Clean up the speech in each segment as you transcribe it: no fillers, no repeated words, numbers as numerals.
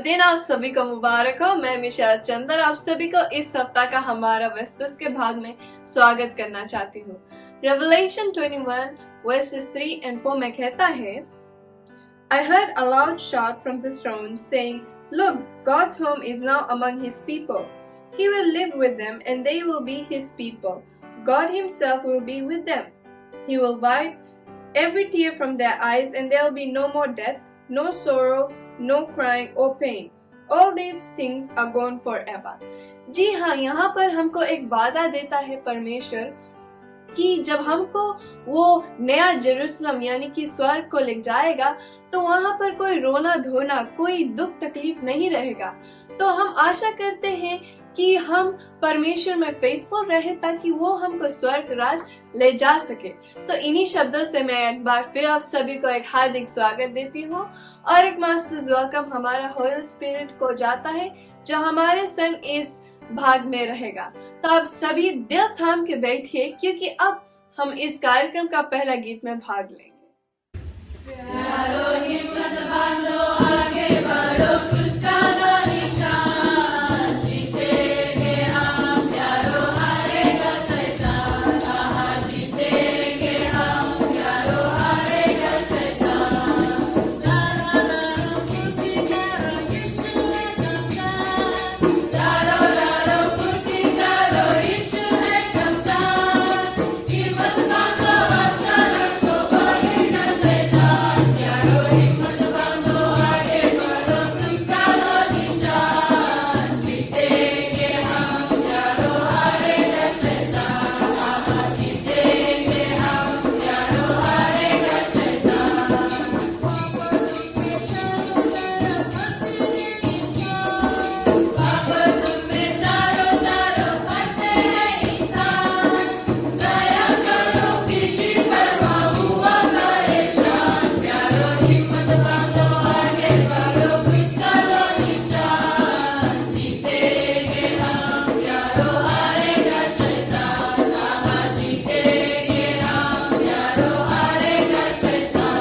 दिन आप सभी को मुबारक हो। मैं मिशा चंदर आप सभी को इस सप्ताह का हमारा वेस्पर्स के भाग में स्वागत करना चाहती हूँ। Revelation 21 verses 3 and 4 में कहता है, I heard a loud shout from the throne saying, Look, God's home is now among his people. He will live with them and they will be his people. God himself will be with them. He will wipe every tear from their eyes and there will be no more death, no sorrow, no crying or pain. All these things are gone forever. जी हाँ, यहाँ पर हमको एक वादा देता है परमेश्वर कि जब हमको वो नया जेरूसलम यानी कि स्वर्ग को ले जाएगा तो वहाँ पर कोई रोना धोना, कोई दुख तकलीफ नहीं रहेगा। तो हम आशा करते हैं कि हम परमेश्वर में फेथफुल रहे ताकि वो हमको स्वर्ग राज ले जा सके। तो इन्हीं शब्दों से मैं एक बार फिर आप सभी को एक हार्दिक स्वागत देती हूँ और एक मास्टर्स वेलकम हमारा होली स्पिरिट को जाता है जो हमारे संग इस भाग में रहेगा। तो आप सभी दिल थाम के बैठिए क्योंकि अब हम इस कार्यक्रम का पहला गीत में भाग लेंगे। प्यारो हिम्मत बांधो, आगे बढ़ो, उसका निशान जीतेंगे हम, प्यारो हारेगा शैतान, हाँ जीतेंगे हम, प्यारो हारेगा शैतान। दारो फुर्ती करो, यीशु है कप्तान, हिम्मत बांधो, आशा रखो, भागेगा शैतान, प्यारो हिम्मत बांधो, आगे बढ़ो, उसका लो निशान जीतेंगे हम, प्यारो हारेगा शैतान, हाँ जीतेंगे हम, प्यारो हारेगा शैतान। पाप तुम्हें चारों चारों फंसे हैं इंसान, दया करो किसी पर हुआ परेशान, प्यारो हिम्मत बांधो, आगे बढ़ो, उसका लो निशान जीतेंगे हम, प्यारो हारेगा शैतान, हाँ जीतेंगे हम, प्यारो हारेगा शैतान।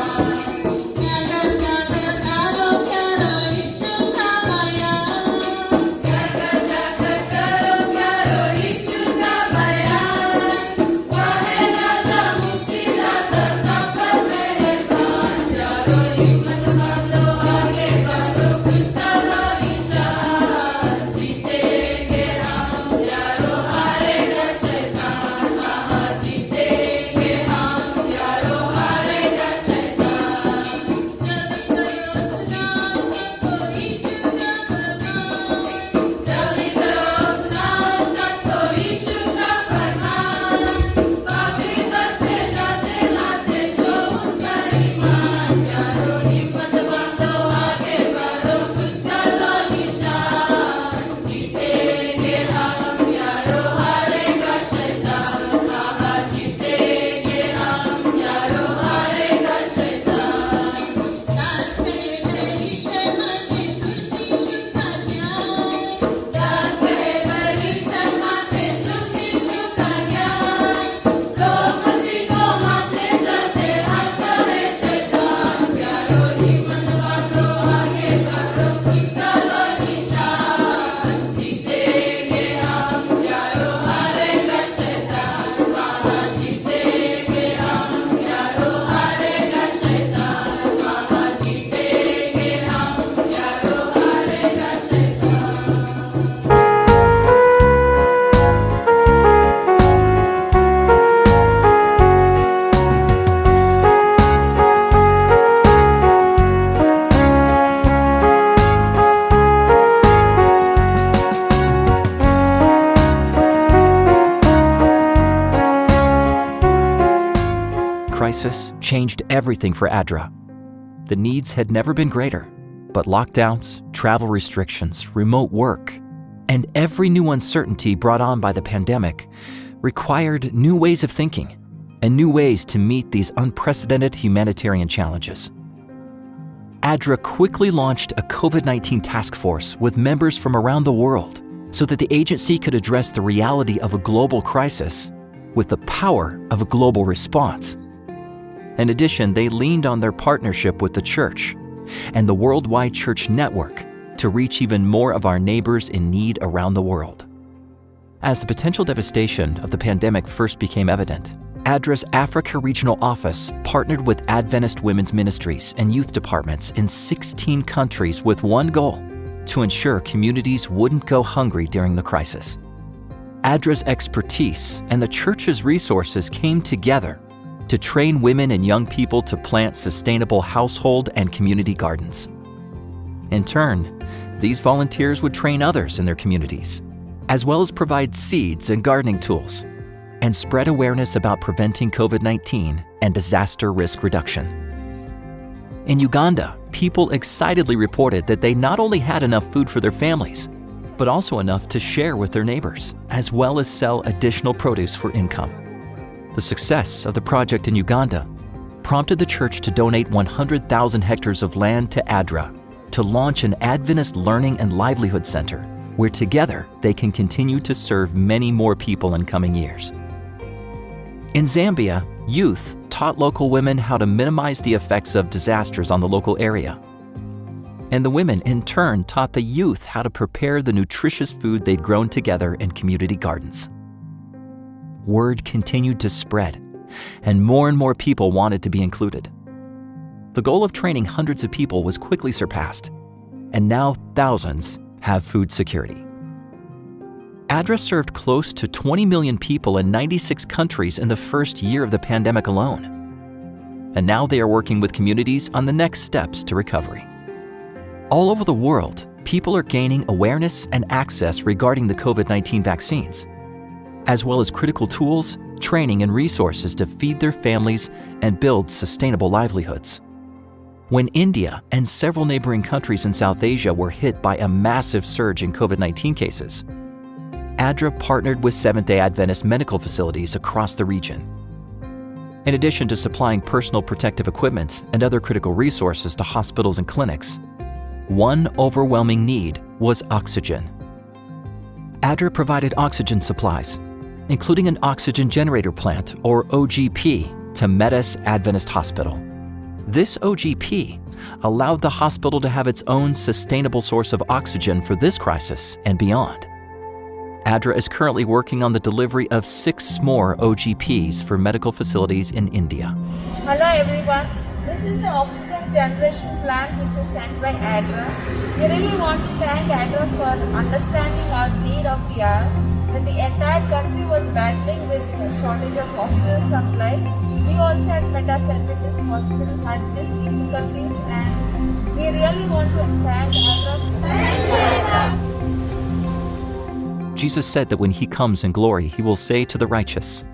करो प्यारो यीशु का बयान, वाहे राजा मुक्ति दाता सब पर मेहरबान, प्यारो हिम्मत बांधो, आगे बढ़ो, उसका लो निशान जीतेंगे हम, प्यारो हारेगा शैतान, हाँ जीतेंगे हम, प्यारो हारेगा शैतान। जल्दी करो स्नान, सबको यीशु का फरमान, पापी बसे जाते लाते तो उसका ईमान, प्यारो हिम्मत बांधो, आगे बढ़ो, उसका लो निशान जीतेंगे हम, प्यारो हारेगा शैतान, हाँ जीतेंगे हम, प्यारो हारेगा शैतान। दास है परमेश्वर माते सुखी सुखा ज्ञान, लोग मसीह को माते जाते हाथ में शैतान, प्यारो हिम्मत बांधो, आगे बढ़ो, उसका लो निशान जीतेंगे हम, प्यारो हारेगा शैतान, हाँ जीतेंगे हम, प्यारो हारेगा शैतान, हाँ जीतेंगे हम, प्यारो हारेगा शैतान। Crisis changed everything for ADRA. The needs had never been greater, but lockdowns, travel restrictions, remote work, and every new uncertainty brought on by the pandemic required new ways of thinking and new ways to meet these unprecedented humanitarian challenges. ADRA quickly launched a COVID-19 task force with members from around the world so that the agency could address the reality of a global crisis with the power of a global response. In addition, they leaned on their partnership with the church and the Worldwide Church Network to reach even more of our neighbors in need around the world. As the potential devastation of the pandemic first became evident, ADRA's Africa Regional Office partnered with Adventist Women's Ministries and youth departments in 16 countries with one goal: to ensure communities wouldn't go hungry during the crisis. ADRA's expertise and the church's resources came together to train women and young people to plant sustainable household and community gardens. In turn, these volunteers would train others in their communities, as well as provide seeds and gardening tools, and spread awareness about preventing COVID-19 and disaster risk reduction. In Uganda, people excitedly reported that they not only had enough food for their families, but also enough to share with their neighbors, as well as sell additional produce for income. The success of the project in Uganda prompted the church to donate 100,000 hectares of land to ADRA to launch an Adventist Learning and Livelihood Center, where together they can continue to serve many more people in coming years. In Zambia, youth taught local women how to minimize the effects of disasters on the local area. And the women, in turn, taught the youth how to prepare the nutritious food they'd grown together in community gardens. Word continued to spread, and more people wanted to be included. The goal of training hundreds of people was quickly surpassed, and now thousands have food security. ADRA served close to 20 million people in 96 countries in the first year of the pandemic alone. And now they are working with communities on the next steps to recovery. All over the world, people are gaining awareness and access regarding the COVID-19 vaccines, as well as critical tools, training, and resources to feed their families and build sustainable livelihoods. When India and several neighboring countries in South Asia were hit by a massive surge in COVID-19 cases, ADRA partnered with Seventh-day Adventist medical facilities across the region. In addition to supplying personal protective equipment and other critical resources to hospitals and clinics, one overwhelming need was oxygen. ADRA provided oxygen supplies, including an oxygen generator plant, or OGP, to Metis Adventist Hospital. This OGP allowed the hospital to have its own sustainable source of oxygen for this crisis and beyond. ADRA is currently working on the delivery of 6 more OGPs for medical facilities in India. Hello everyone, this is the oxygen generation plant which is sent by ADRA. We really want to thank ADRA for understanding our need of the hour. When the entire country was battling with a shortage of oxygen supply, we also at Metis Adventist Hospital had these difficulties, and we really want to thank ADRA. Thank you, ADRA. Jesus said that when he comes in glory, he will say to the righteous,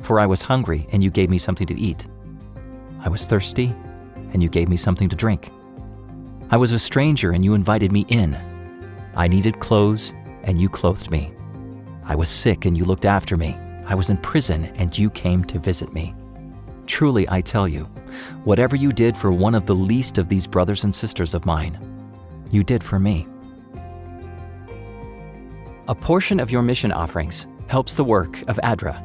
"For I was hungry, and you gave me something to eat. I was thirsty, and you gave me something to drink. I was a stranger, and you invited me in. I needed clothes, and you clothed me. I was sick, and you looked after me. I was in prison, and you came to visit me. Truly, I tell you, whatever you did for one of the least of these brothers and sisters of mine, you did for me." A portion of your mission offerings helps the work of ADRA.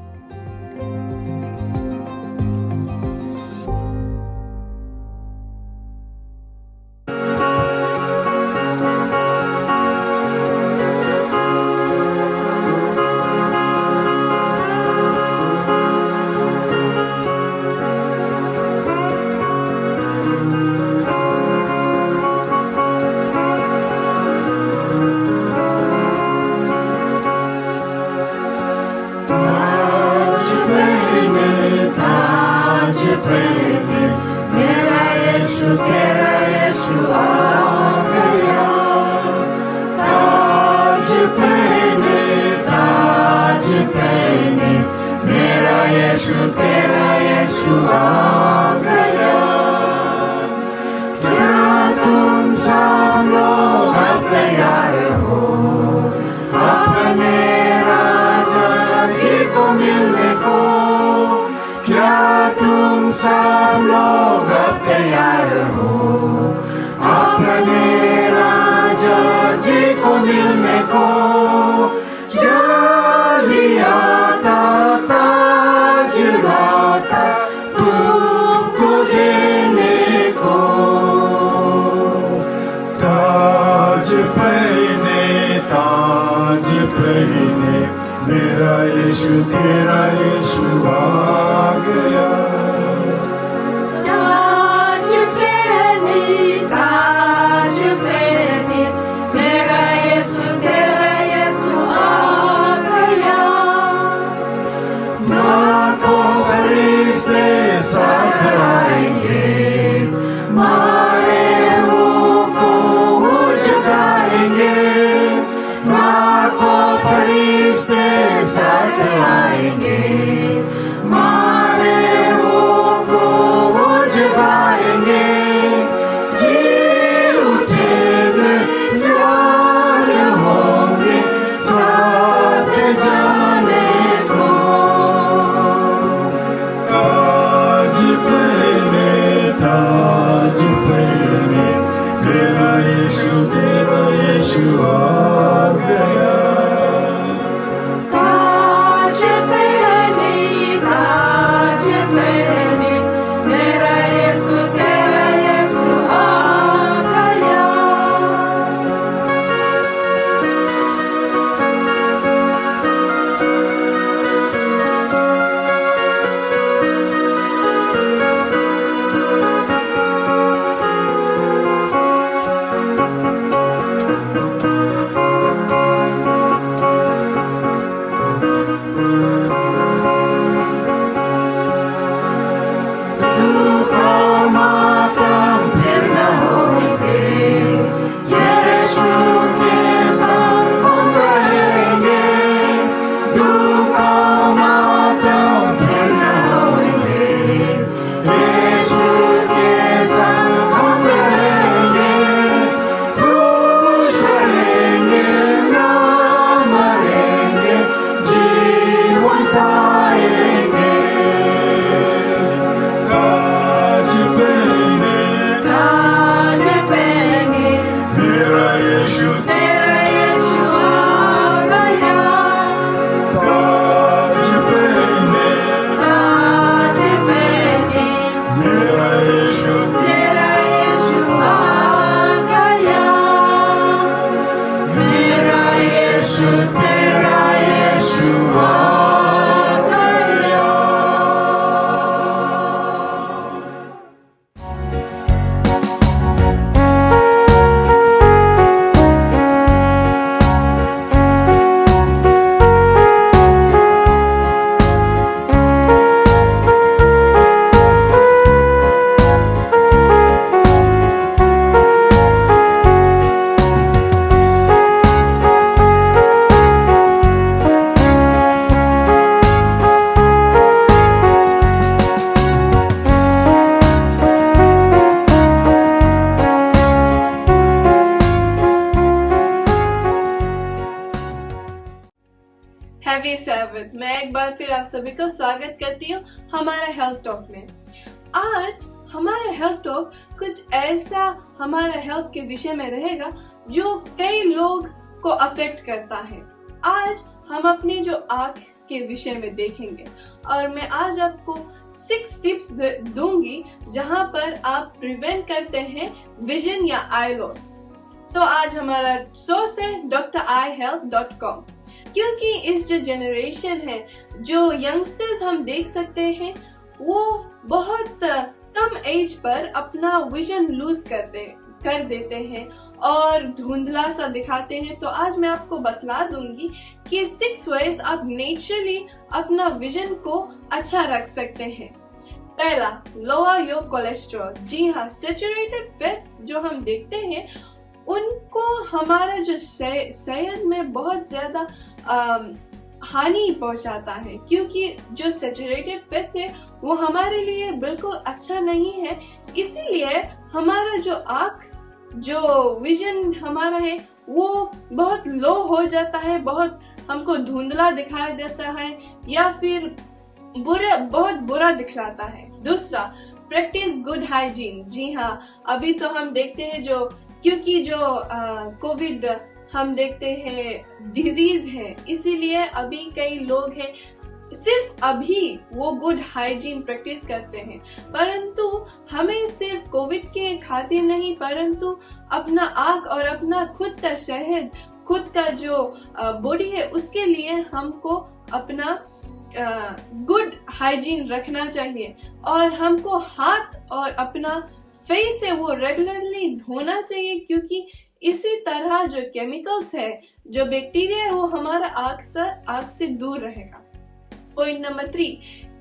साथ आएंगे, मारे मुंह को वो जगाएंगे, लाखों फरिश्ते साथ आएंगे, मारे मुंह को वो जगाएंगे, जी उठेंगे, तैयार होंगे साथ जाने को। ताज पहने तेरा यीशु आ गया। ताज पहने मेरा यीशु तेरा यीशु आ गया। दुख और मातम फिर न होंगे, यीशु के संग हम रहेंगे। दुख और मातम फिर न होंगे, यीशु के संग हम रहेंगे। खुश रहेंगे, ना मरेंगे, जीवन पाएंगे। ताज पहने मेरा यीशु आ गया। ताज पहने मेरा यीशु तेरा यीशु आ गया। मेरा यीशु तेरा यीशु आ गया। Heavy Sabbath. मैं एक बार फिर आप सभी को स्वागत करती हूँ हमारा हेल्थ टॉक में। आज हमारा हेल्थ टॉक कुछ ऐसा हमारा हेल्थ के विषय में रहेगा जो कई लोग को अफेक्ट करता है। आज हम अपनी जो आँख के विषय में देखेंगे और मैं आज आपको 6 टिप्स दूंगी जहां पर आप प्रिवेंट करते हैं विजन या आई लॉस। तो आज हमारा सोर्स है dreyhealth.com, क्योंकि इस जो जनरेशन है, जो यंगस्टर्स हम देख सकते हैं, वो बहुत कम एज पर अपना विजन लूज कर देते हैं और धुंधला सा दिखाते हैं। तो आज मैं आपको बतला दूंगी कि 6 ways आप नेचुरली अपना विजन को अच्छा रख सकते हैं। पहला, लोअर योर कोलेस्ट्रॉल। जी हाँ, सैचुरेटेड फैट्स जो हम देखते हैं उनको हमारा जो सेहत में बहुत ज्यादा हानि पहुंचाता है, क्योंकि जो सैचुरेटेड फैट्स है वो हमारे लिए बिल्कुल अच्छा नहीं है। इसीलिए हमारा जो आँख, जो विजन हमारा है वो बहुत लो हो जाता है, बहुत हमको धुंधला दिखाई देता है या फिर बहुत बुरा दिखलाता है। दूसरा, प्रैक्टिस गुड हाइजीन। जी हाँ, अभी तो हम देखते हैं क्योंकि जो कोविड हम देखते हैं डिजीज है, इसीलिए अभी कई लोग हैं सिर्फ अभी वो गुड हाइजीन प्रैक्टिस करते हैं। परंतु हमें सिर्फ कोविड के खातिर नहीं, परंतु अपना आँख और अपना खुद का शहर, खुद का जो बॉडी है, उसके लिए हमको अपना गुड हाइजीन रखना चाहिए और हमको हाथ और अपना फेस है वो रेगुलरली धोना चाहिए, क्योंकि इसी तरह जो केमिकल्स है, जो बैक्टीरिया है, वो हमारा आँख से दूर रहेगा। पॉइंट नंबर 3,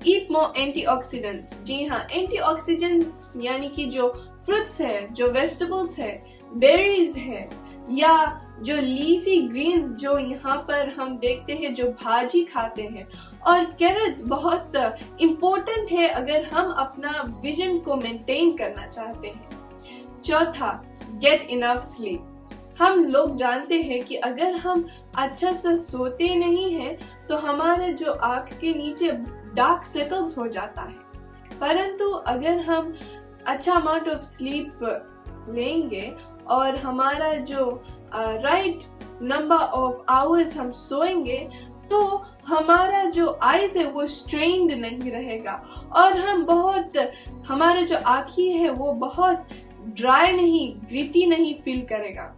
ईट मोर एंटीऑक्सीडेंट्स। जी हाँ, एंटीऑक्सीडेंट्स यानी कि जो फ्रूट्स है, जो वेजिटेबल्स है, बेरीज है, या जो लीफी ग्रीन्स जो यहाँ पर हम देखते हैं जो भाजी खाते हैं, और कैरेट्स बहुत इम्पोर्टेंट है अगर हम अपना विजन को मेंटेन करना चाहते हैं। चौथा, गेट इनफ स्लीप। हम लोग जानते हैं कि अगर हम अच्छा से सोते नहीं हैं तो हमारे जो आँख के नीचे डार्क सर्कल्स हो जाता है, परंतु अगर हम अच्छा अमाउंट ऑफ स्लीप लेंगे और हमारा जो राइट नंबर ऑफ आवर्स हम सोएंगे तो हमारा जो आईज है वो स्ट्रेन्ड नहीं रहेगा और हमारा जो आँखें है वो बहुत ड्राई नहीं, ग्रिटी नहीं फील करेगा।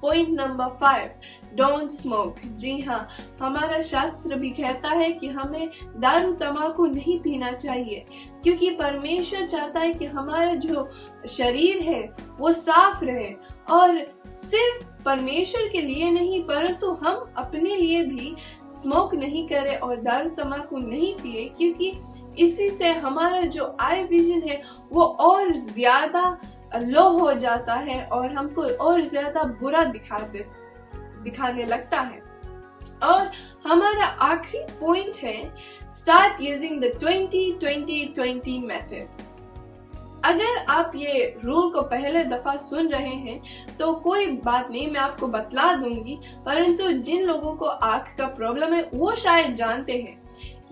Point number 5, don't smoke. जी हाँ, हमारा शास्त्र भी कहता है कि हमें दारू तंबाकू नहीं पीना चाहिए, क्योंकि परमेश्वर चाहता है कि हमारा जो शरीर है वो साफ रहे, और सिर्फ परमेश्वर के लिए नहीं परंतु हम अपने लिए भी स्मोक नहीं करें और दारू तंबाकू नहीं पिए, क्योंकि इसी से हमारा जो आई विजन है वो और ज्यादा लो हो जाता है और हमको और ज्यादा बुरा दिखाने लगता है। और हमारा आखिरी पॉइंट है, स्टार्ट यूजिंग द 20-20-20 मेथड। अगर आप ये रूल को पहले दफा सुन रहे हैं तो कोई बात नहीं, मैं आपको बतला दूंगी, परंतु जिन लोगों को आँख का प्रॉब्लम है वो शायद जानते हैं।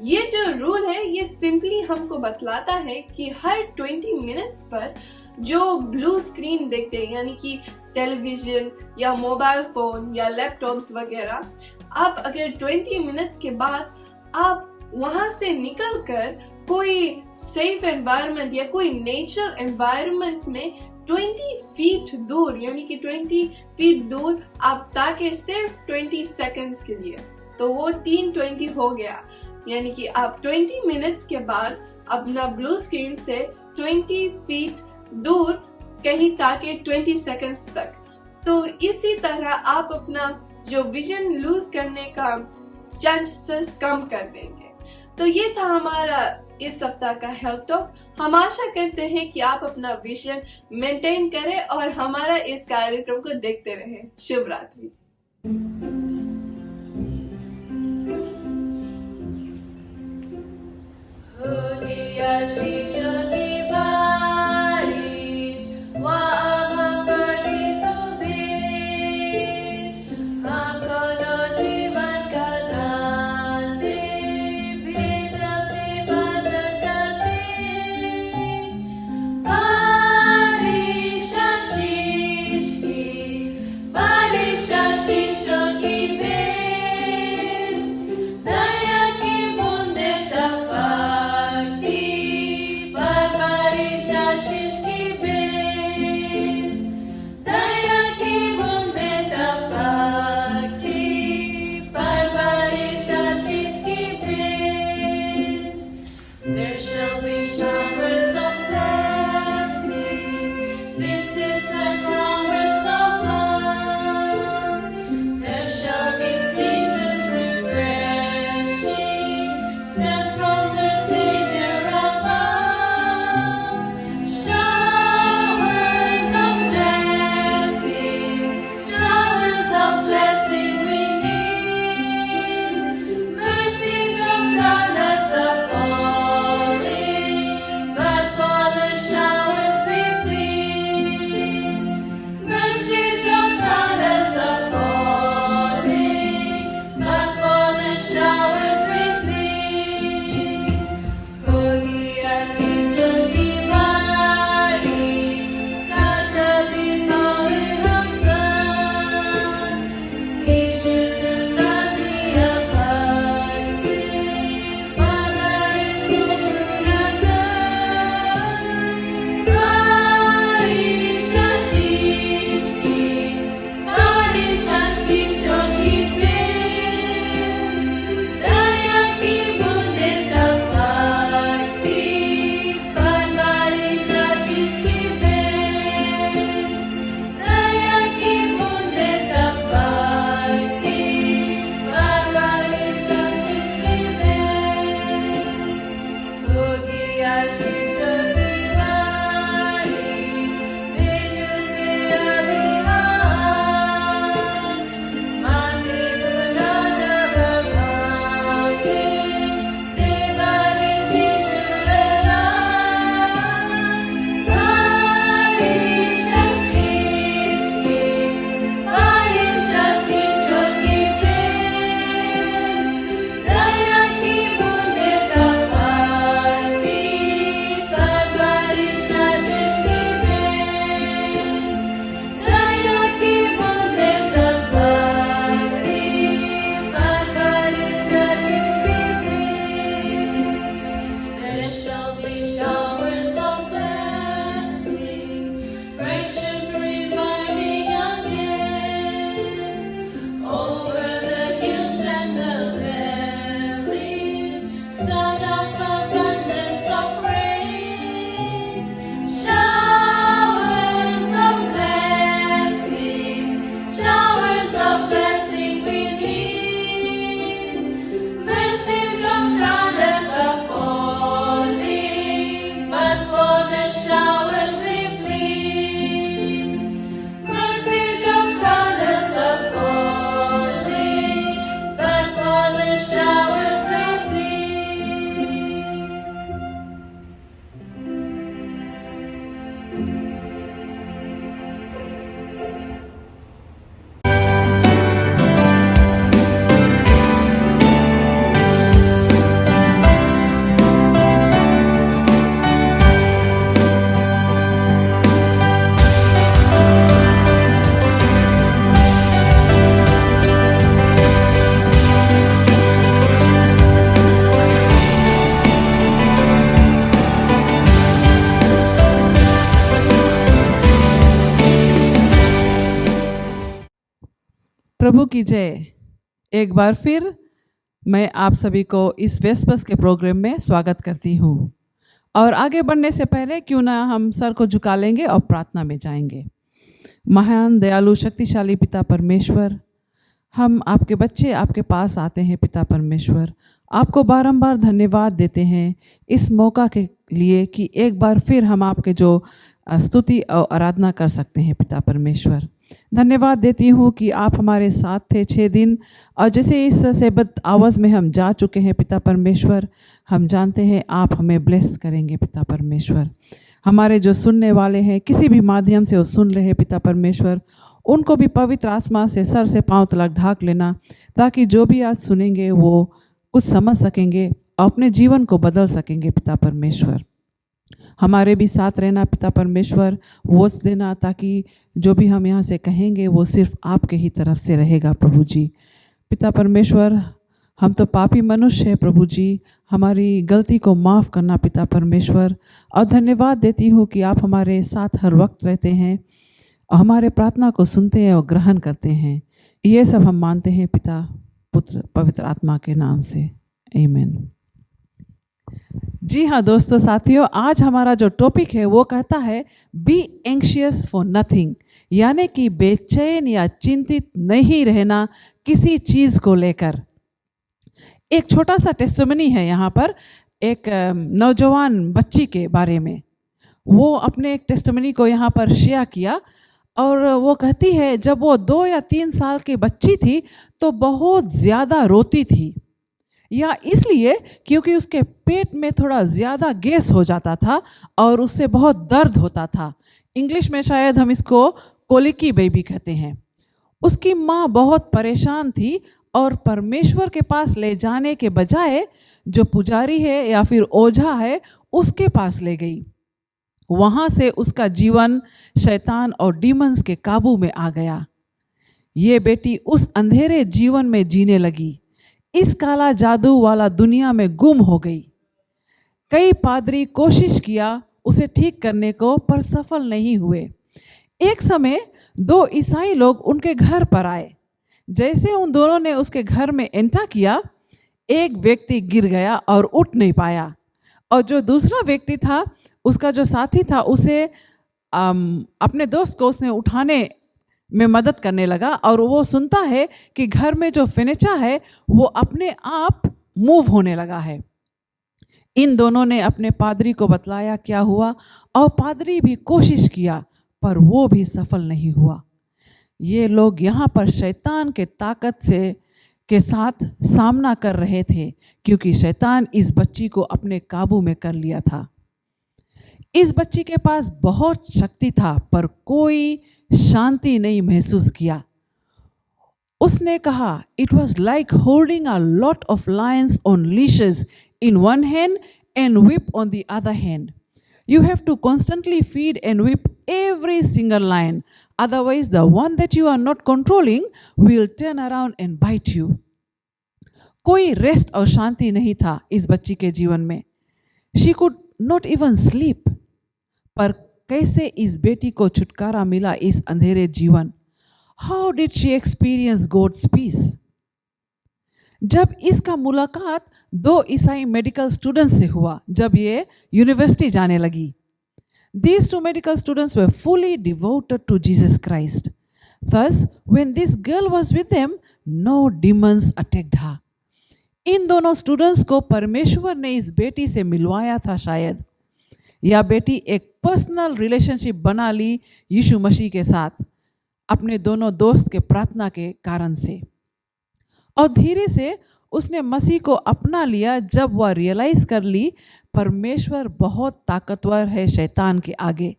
ये जो रूल है ये सिंपली हमको बतलाता है कि हर 20 मिनट्स पर जो ब्लू स्क्रीन देखते हैं, यानी कि टेलीविजन या मोबाइल फोन या लैपटॉप्स वगैरह, आप अगर 20 मिनट्स के बाद आप वहां से निकलकर कोई सेफ एनवायरनमेंट या कोई नेचुरल एनवायरनमेंट में 20 फीट दूर, यानी कि 20 फीट दूर आप ताके सिर्फ 20 सेकंड्स के लिए, तो वो 3:20 हो गया। यानी कि आप 20 मिनट्स के बाद अपना ब्लू स्क्रीन से 20 फीट दूर कहीं ताके 20 सेकंड्स तक। तो इसी तरह आप अपना जो विजन लूज करने का चांसेस कम कर देंगे। तो ये था हमारा इस सप्ताह का हेल्थ टॉक। हम आशा करते हैं कि आप अपना विजन मेंटेन करें और हमारा इस कार्यक्रम को देखते रहें। शुभ रात्रि। Barisha Shishki प्रभु की जय। एक बार फिर मैं आप सभी को इस वेस्पस के प्रोग्राम में स्वागत करती हूँ। और आगे बढ़ने से पहले क्यों ना हम सर को झुका लेंगे और प्रार्थना में जाएंगे। महान दयालु शक्तिशाली पिता परमेश्वर, हम आपके बच्चे आपके पास आते हैं। पिता परमेश्वर, आपको बारंबार धन्यवाद देते हैं इस मौका के लिए कि एक बार फिर हम आपके जो स्तुति और आराधना कर सकते हैं। पिता परमेश्वर, धन्यवाद देती हूँ कि आप हमारे साथ थे 6 दिन, और जैसे इस सेबत आवाज़ में हम जा चुके हैं। पिता परमेश्वर, हम जानते हैं आप हमें ब्लेस करेंगे। पिता परमेश्वर, हमारे जो सुनने वाले हैं किसी भी माध्यम से वो सुन रहे हैं, पिता परमेश्वर, उनको भी पवित्र आत्मा से सर से पांव तक ढाक लेना, ताकि जो भी आज सुनेंगे वो कुछ समझ सकेंगे और अपने जीवन को बदल सकेंगे। पिता परमेश्वर, हमारे भी साथ रहना। पिता परमेश्वर, वोच देना, ताकि जो भी हम यहाँ से कहेंगे वो सिर्फ आपके ही तरफ से रहेगा। प्रभु जी, पिता परमेश्वर, हम तो पापी मनुष्य हैं। प्रभु जी, हमारी गलती को माफ़ करना। पिता परमेश्वर, और धन्यवाद देती हूँ कि आप हमारे साथ हर वक्त रहते हैं और हमारे प्रार्थना को सुनते हैं और ग्रहण करते हैं। ये सब हम मानते हैं पिता, पुत्र, पवित्र आत्मा के नाम से, आमीन। जी हाँ दोस्तों, साथियों, आज हमारा जो टॉपिक है वो कहता है बी एंग्शियस फॉर नथिंग, यानी कि बेचैन या चिंतित नहीं रहना किसी चीज़ को लेकर। एक छोटा सा टेस्टिमनी है यहाँ पर एक नौजवान बच्ची के बारे में। वो अपने एक टेस्टिमनी को यहाँ पर शेयर किया, और वो कहती है जब वो 2 या 3 साल की बच्ची थी तो बहुत ज़्यादा रोती थी, या इसलिए क्योंकि उसके पेट में थोड़ा ज़्यादा गैस हो जाता था और उससे बहुत दर्द होता था। इंग्लिश में शायद हम इसको कोलिकी बेबी कहते हैं। उसकी माँ बहुत परेशान थी और परमेश्वर के पास ले जाने के बजाय जो पुजारी है या फिर ओझा है उसके पास ले गई। वहाँ से उसका जीवन शैतान और डीमंस के काबू में आ गया। ये बेटी उस अंधेरे जीवन में जीने लगी, इस काला जादू वाला दुनिया में गुम हो गई। कई पादरी कोशिश किया उसे ठीक करने को, पर सफल नहीं हुए। एक समय 2 ईसाई लोग उनके घर पर आए। जैसे उन दोनों ने उसके घर में एंटर किया, एक व्यक्ति गिर गया और उठ नहीं पाया, और जो दूसरा व्यक्ति था, उसका जो साथी था, उसे अपने दोस्त को उसने उठाने में मदद करने लगा। और वो सुनता है कि घर में जो फर्नीचर है वो अपने आप मूव होने लगा है। इन दोनों ने अपने पादरी को बतलाया क्या हुआ, और पादरी भी कोशिश किया पर वो भी सफल नहीं हुआ। ये लोग यहाँ पर शैतान के ताकत के साथ सामना कर रहे थे, क्योंकि शैतान इस बच्ची को अपने काबू में कर लिया था। इस बच्ची के पास बहुत शक्ति था पर कोई शांति नहीं महसूस किया। उसने कहा, it was like holding a lot of lions on leashes in one hand and whip on the other hand. You have to constantly feed and whip every single lion. Otherwise, the one that you are not controlling will turn around and bite you. कोई rest और शांति नहीं था इस बच्ची के जीवन में। She could not even sleep. पर कैसे इस बेटी को छुटकारा मिला इस अंधेरे जीवन? How did she experience God's peace? जब इसका मुलाकात 2 ईसाई मेडिकल स्टूडेंट्स से हुआ, जब ये यूनिवर्सिटी जाने लगी। These 2 medical students were fully devoted to Jesus Christ. Thus, when this girl was with them, no demons attacked her. इन दोनों स्टूडेंट्स को परमेश्वर ने इस बेटी से मिलवाया था शायद, या बेटी एक पर्सनल रिलेशनशिप बना ली यीशु मसीह के साथ अपने दोनों दोस्त के प्रार्थना के कारण से। और धीरे से उसने मसीह को अपना लिया जब वह रियलाइज कर ली परमेश्वर बहुत ताकतवर है शैतान के आगे।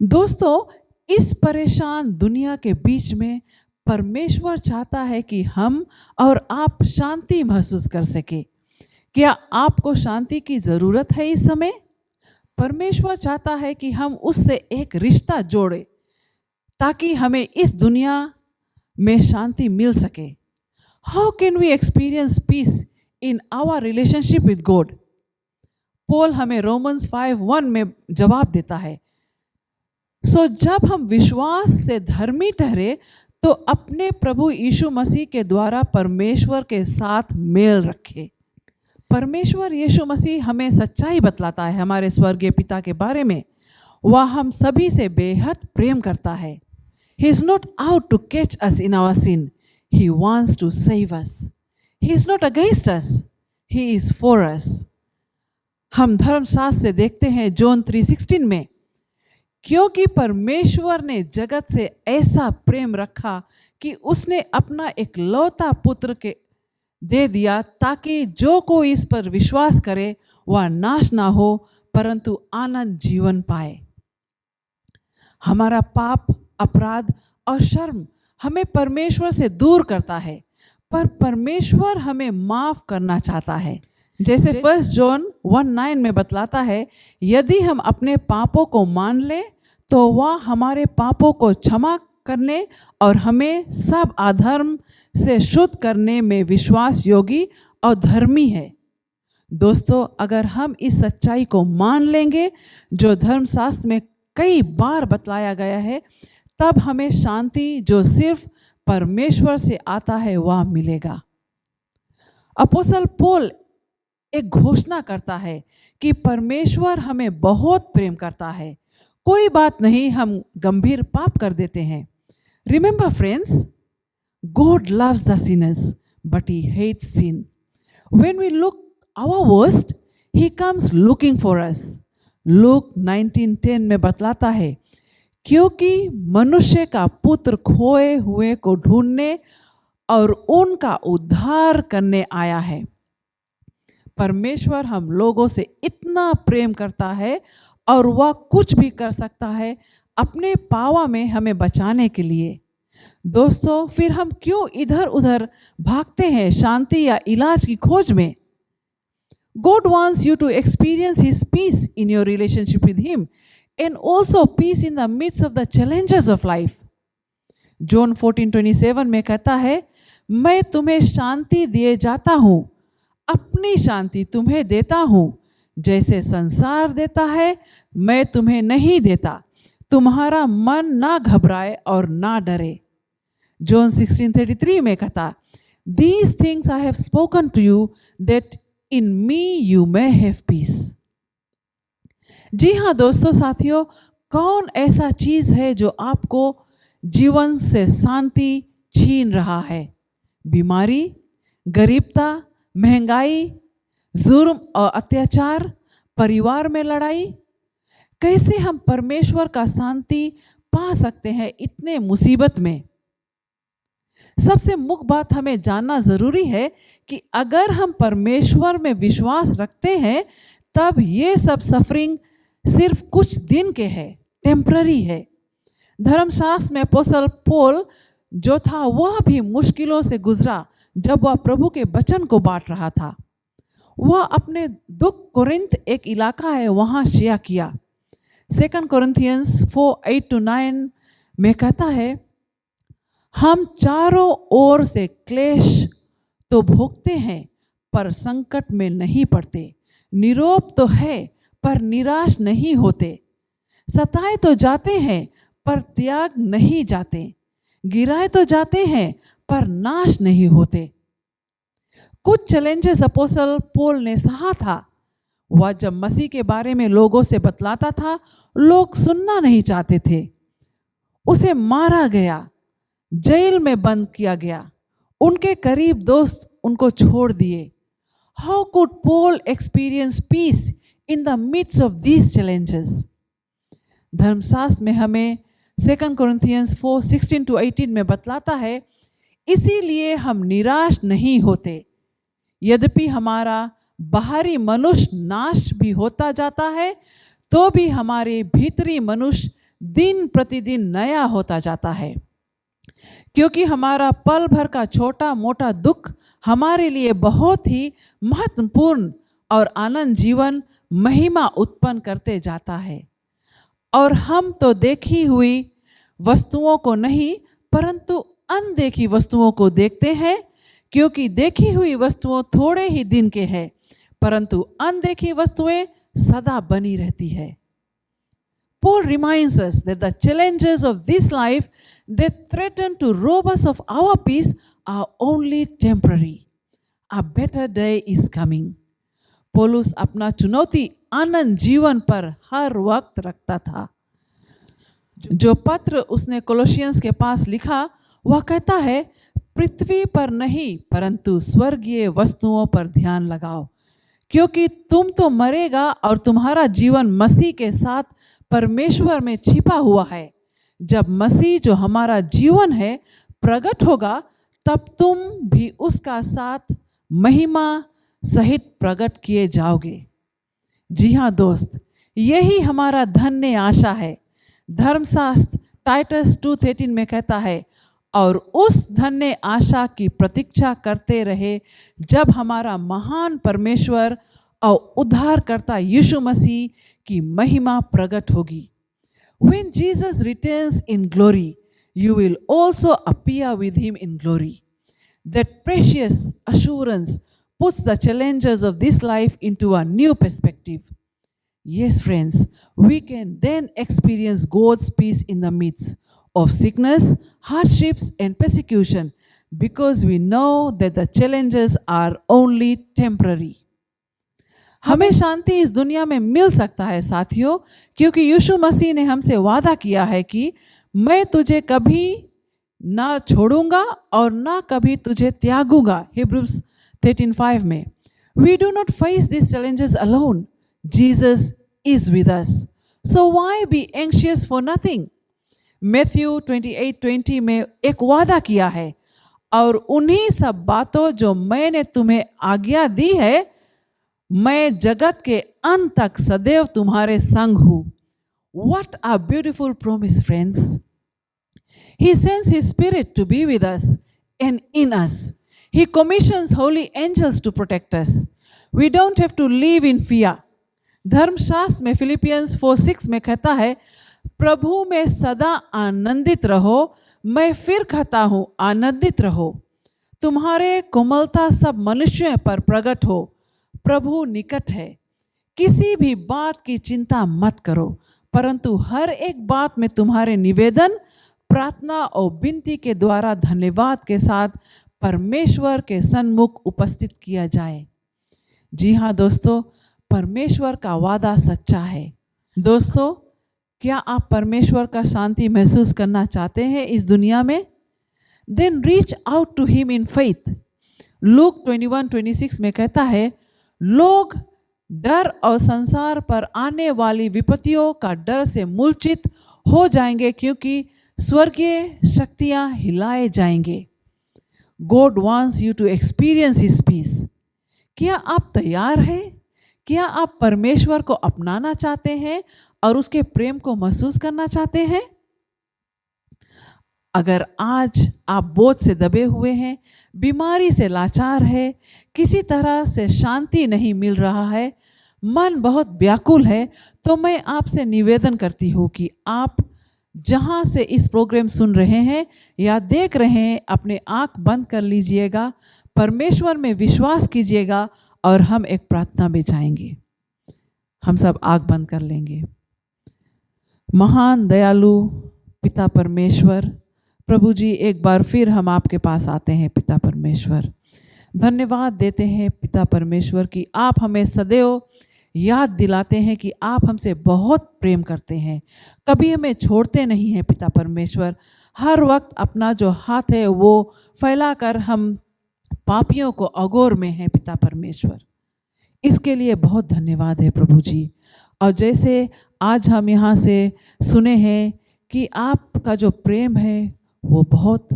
दोस्तों, इस परेशान दुनिया के बीच में परमेश्वर चाहता है कि हम और आप शांति महसूस कर सके। क्या आपको शांति की ज़रूरत है इस समय? परमेश्वर चाहता है कि हम उससे एक रिश्ता जोड़ें ताकि हमें इस दुनिया में शांति मिल सके। How can we experience peace in our relationship with God? Paul हमें रोमन्स 5:1 में जवाब देता है, जब हम विश्वास से धर्मी ठहरे तो अपने प्रभु यीशु मसीह के द्वारा परमेश्वर के साथ मेल रखें। परमेश्वर यीशु मसीह हमें सच्चाई बतलाता है हमारे स्वर्गीय पिता के बारे में। वह हम सभी से बेहद प्रेम करता है। He is not out to catch us in our sin. He wants to save us. He is not against us. He is for us. हम धर्मशास्त्र से देखते हैं जॉन 3:16 में, क्योंकि परमेश्वर ने जगत से ऐसा प्रेम रखा कि उसने अपना एकलौता पुत्र के दे दिया, ताकि जो कोई इस पर विश्वास करे वह नाश ना हो परंतु आनंद जीवन पाए। हमारा पाप, अपराध और शर्म हमें परमेश्वर से दूर करता है, पर परमेश्वर हमें माफ करना चाहता है। जैसे 1 जॉन 1:9 में बतलाता है, यदि हम अपने पापों को मान लें तो वह हमारे पापों को क्षमा करने और हमें सब अधर्म से शुद्ध करने में विश्वास योगी और धर्मी है। दोस्तों, अगर हम इस सच्चाई को मान लेंगे जो धर्मशास्त्र में कई बार बतलाया गया है, तब हमें शांति जो सिर्फ परमेश्वर से आता है वह मिलेगा। अपोस्तल पौल एक घोषणा करता है कि परमेश्वर हमें बहुत प्रेम करता है। कोई बात नहीं, हम गंभीर पाप कर देते हैं। Remember friends, God loves the sinners, but He hates sin. When we look our worst, He comes looking for us. Look 19:10 में बतलाता है, क्योंकि मनुष्य का पुत्र खोए हुए को ढूंढने और उनका उद्धार करने आया है। परमेश्वर हम लोगों से इतना प्रेम करता है और वह कुछ भी कर सकता है अपने पावा में हमें बचाने के लिए। दोस्तों, फिर हम क्यों इधर उधर भागते हैं शांति या इलाज की खोज में? God wants you to experience His peace in your relationship with Him and also peace in the midst of the challenges of life. John 14:27 में कहता है, मैं तुम्हें शांति दिए जाता हूँ, अपनी शांति तुम्हें देता हूँ, जैसे संसार देता है मैं तुम्हें नहीं देता। तुम्हारा मन ना घबराए और ना डरे। जॉन 16:33 में कहता, These things I have spoken to you that in me you may have peace. जी हाँ दोस्तों, साथियों, कौन ऐसा चीज है जो आपको जीवन से शांति छीन रहा है? बीमारी, गरीबता, महंगाई, जुर्म और अत्याचार, परिवार में लड़ाई? कैसे हम परमेश्वर का शांति पा सकते हैं इतने मुसीबत में? सबसे मुख्य बात हमें जानना जरूरी है कि अगर हम परमेश्वर में विश्वास रखते हैं तब ये सब सफरिंग सिर्फ कुछ दिन के है, टेम्पररी है। धर्मशास्त्र में अपोस्तल पौल जो था वह भी मुश्किलों से गुजरा जब वह प्रभु के वचन को बांट रहा था। वह अपने दुख कोरिन्थ एक इलाका है वहाँ शेयर किया। 2 Corinthians 4:8-9 में कहता है, हम चारों ओर से क्लेश तो भोगते हैं पर संकट में नहीं पड़ते, निरोग तो है पर निराश नहीं होते, सताए तो जाते हैं पर त्याग नहीं जाते, गिराए तो जाते हैं पर नाश नहीं होते। कुछ चैलेंजेस अपोस्तल पौल ने सहा था। वह जब मसीह के बारे में लोगों से बतलाता था, लोग सुनना नहीं चाहते थे। उसे मारा गया, जेल में बंद किया गया, उनके करीब दोस्त उनको छोड़ दिए। How could Paul experience peace in the midst of these challenges? धर्मशास्त्र में हमें 2 Corinthians 4:16-18 में बतलाता है, इसीलिए हम निराश नहीं होते, यद्यपि हमारा बाहरी मनुष्य नाश भी होता जाता है तो भी हमारे भीतरी मनुष्य दिन प्रतिदिन नया होता जाता है, क्योंकि हमारा पल भर का छोटा मोटा दुख हमारे लिए बहुत ही महत्वपूर्ण और आनंद जीवन महिमा उत्पन्न करते जाता है। और हम तो देखी हुई वस्तुओं को नहीं परंतु अनदेखी वस्तुओं को देखते हैं, क्योंकि देखी हुई वस्तुओं थोड़े ही दिन के हैं परंतु अनदेखी वस्तुएं सदा बनी रहती है। Paul reminds us that the challenges of this life that threaten to rob us of our peace are only temporary. A better day is coming. पौलुस अपना चुनौती आनंद जीवन पर हर वक्त रखता था। जो पत्र उसने कोलोसियंस के पास लिखा वह कहता है, पृथ्वी पर नहीं परंतु स्वर्गीय वस्तुओं पर ध्यान लगाओ, क्योंकि तुम तो मरेगा और तुम्हारा जीवन मसीह के साथ परमेश्वर में छिपा हुआ है। जब मसीह जो हमारा जीवन है प्रकट होगा तब तुम भी उसका साथ महिमा सहित प्रकट किए जाओगे। जी हाँ दोस्त, यही हमारा धन्य आशा है। धर्मशास्त्र टाइटस 2:13 में कहता है, और उस धन्य आशा की प्रतीक्षा करते रहे जब हमारा महान परमेश्वर और उद्धारकर्ता यीशु मसीह की महिमा प्रकट होगी। When Jesus returns in glory, you will also appear with him in glory. That precious assurance puts the challenges of this life into a new perspective. Yes, friends, we can then experience God's peace in the midst of sickness, hardships, and persecution because we know that the challenges are only temporary. हमें शांति इस दुनिया में मिल सकता है साथियों, क्योंकि यीशु मसीह ने हमसे वादा किया है कि मैं तुझे कभी ना छोड़ूंगा और ना कभी तुझे त्यागूंगा। Hebrews 13:5 में We do not face these challenges alone. Jesus is with us. So why be anxious for nothing? Matthew 28:20 में एक वादा किया है, और उन्हीं सब बातों जो मैंने तुम्हें आज्ञा दी है, मैं जगत के अंत तक सदैव तुम्हारे संग हूँ। What a beautiful promise, friends. He sends His Spirit to be with us and in us. He commissions holy angels to protect us. We don't have to live in fear. धर्मशास्त्र में फिलिपियंस 4:6 में कहता है, प्रभु में सदा आनंदित रहो। मैं फिर कहता हूँ, आनंदित रहो। तुम्हारे कोमलता सब मनुष्यों पर प्रकट हो। प्रभु निकट है। किसी भी बात की चिंता मत करो, परंतु हर एक बात में तुम्हारे निवेदन, प्रार्थना और विनती के द्वारा धन्यवाद के साथ परमेश्वर के सन्मुख उपस्थित किया जाए। जी हाँ दोस्तों, परमेश्वर का वादा सच्चा है। दोस्तों, क्या आप परमेश्वर का शांति महसूस करना चाहते हैं इस दुनिया में? Then reach out to him in faith. Look 21:26 में कहता है, लोग डर और संसार पर आने वाली विपत्तियों का डर से मूर्छित हो जाएंगे, क्योंकि स्वर्गीय शक्तियां हिलाए जाएंगे। God wants you to experience His peace. क्या आप तैयार हैं? क्या आप परमेश्वर को अपनाना चाहते हैं और उसके प्रेम को महसूस करना चाहते हैं? अगर आज आप बोझ से दबे हुए हैं, बीमारी से लाचार है, किसी तरह से शांति नहीं मिल रहा है, मन बहुत व्याकुल है, तो मैं आपसे निवेदन करती हूँ कि आप जहाँ से इस प्रोग्राम सुन रहे हैं या देख रहे हैं, अपने आँख बंद कर लीजिएगा, परमेश्वर में विश्वास कीजिएगा और हम एक प्रार्थना में जाएंगे। हम सब आँख बंद कर लेंगे। महान दयालु पिता परमेश्वर, प्रभु जी, एक बार फिर हम आपके पास आते हैं। पिता परमेश्वर, धन्यवाद देते हैं पिता परमेश्वर कि आप हमें सदैव याद दिलाते हैं कि आप हमसे बहुत प्रेम करते हैं, कभी हमें छोड़ते नहीं हैं। पिता परमेश्वर, हर वक्त अपना जो हाथ है वो फैलाकर हम पापियों को अगोर में हैं। पिता परमेश्वर, इसके लिए बहुत धन्यवाद है प्रभु जी। और जैसे आज हम यहाँ से सुने हैं कि आपका जो प्रेम है वो बहुत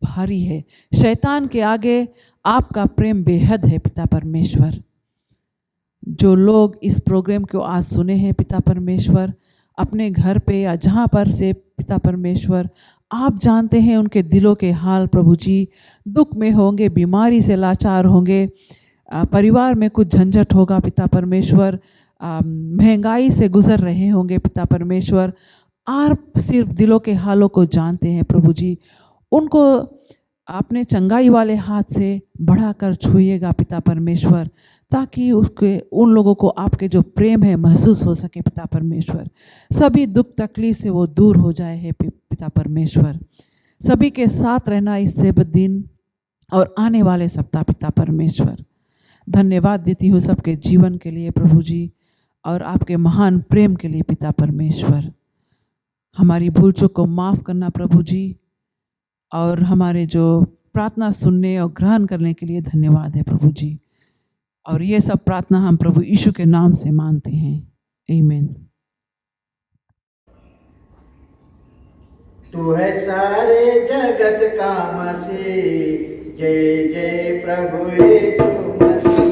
भारी है, शैतान के आगे आपका प्रेम बेहद है। पिता परमेश्वर, जो लोग इस प्रोग्राम को आज सुने हैं पिता परमेश्वर, अपने घर पे या जहाँ पर से पिता परमेश्वर, आप जानते हैं उनके दिलों के हाल। प्रभु जी, दुख में होंगे, बीमारी से लाचार होंगे, परिवार में कुछ झंझट होगा पिता परमेश्वर, महंगाई से गुजर रहे होंगे पिता परमेश्वर। आप सिर्फ दिलों के हालों को जानते हैं प्रभु जी। उनको आपने चंगाई वाले हाथ से बढ़ाकर छुइएगा पिता परमेश्वर, ताकि उसके उन लोगों को आपके जो प्रेम है महसूस हो सके पिता परमेश्वर। सभी दुख तकलीफ से वो दूर हो जाए है पिता परमेश्वर। सभी के साथ रहना इस सेबत दिन और आने वाले सप्ताह पिता परमेश्वर। धन्यवाद देती हूँ सबके जीवन के लिए प्रभु जी, और आपके महान प्रेम के लिए पिता परमेश्वर। हमारी भूल चूक को माफ़ करना प्रभु जी, और हमारे जो प्रार्थना सुनने और ग्रहण करने के लिए धन्यवाद है प्रभु जी। और ये सब प्रार्थना हम प्रभु यीशु के नाम से मानते हैं, आमीन। तू है सारे जगत का मसीह, जय जय प्रभु यीशु मसीह।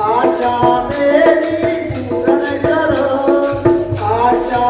आशा मेरी पूर्ण करो, आशा